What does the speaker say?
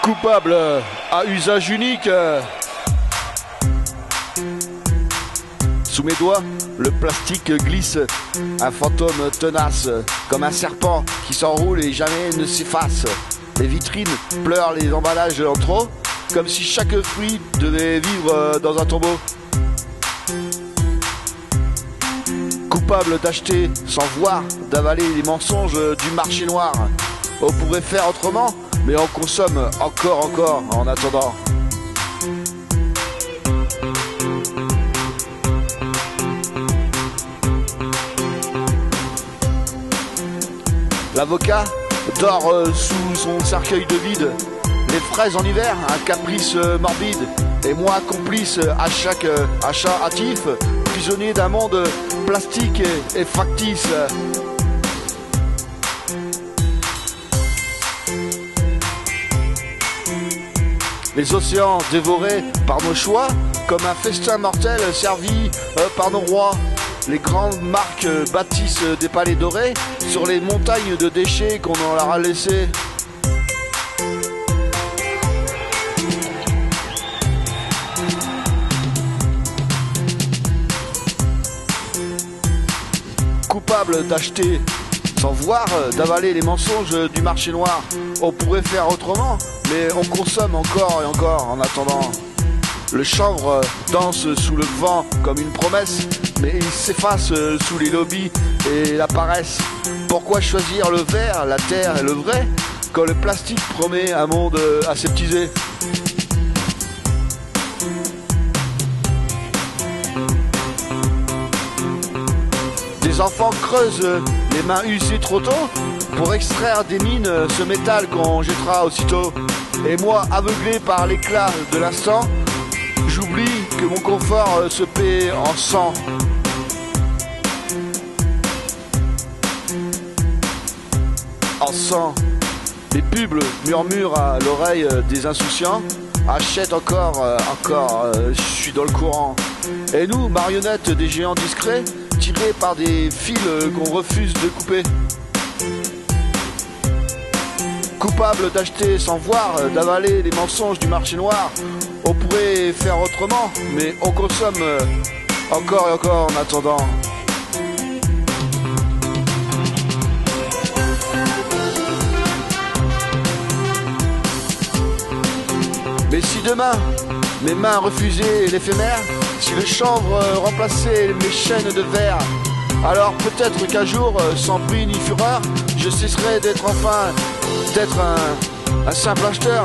Coupable à usage unique. Sous mes doigts, le plastique glisse, un fantôme tenace, comme un serpent qui s'enroule et jamais ne s'efface. Les vitrines pleurent les emballages en trop, comme si chaque fruit devait vivre dans un tombeau. Coupable d'acheter sans voir, d'avaler les mensonges du marché noir. On pourrait faire autrement, mais on consomme encore en attendant. L'avocat dort sous son cercueil de vide. Les fraises en hiver, un caprice morbide. Et moi complice à chaque achat hâtif, prisonnier d'un monde plastique et factice. Les océans dévorés par nos choix, comme un festin mortel servi par nos rois. Les grandes marques bâtissent des palais dorés sur les montagnes de déchets qu'on leur a laissés. Coupable d'acheter sans voir, d'avaler les mensonges du marché noir. On pourrait faire autrement, mais on consomme encore en attendant. Le chanvre danse sous le vent comme une promesse, mais il s'efface sous les lobbies et la paresse. Pourquoi choisir le verre, la terre et le vrai, quand le plastique promet un monde aseptisé? Des enfants creusent les mains usées trop tôt pour extraire des mines ce métal qu'on jettera aussitôt. Et moi, aveuglé par l'éclat de l'instant, j'oublie que mon confort se paie en sang. En sang. Les pubs murmurent à l'oreille des insouciants. Achète encore, je suis dans le courant. Et nous, marionnettes des géants discrets, tirés par des fils qu'on refuse de couper. Coupable d'acheter sans voir, d'avaler les mensonges du marché noir. On pourrait faire autrement, mais on consomme encore en attendant. Mais si demain, mes mains refusaient l'éphémère, si le chanvre remplaçait mes chaînes de verre, alors peut-être qu'un jour, sans bruit ni fureur, je cesserai d'être un simple acheteur.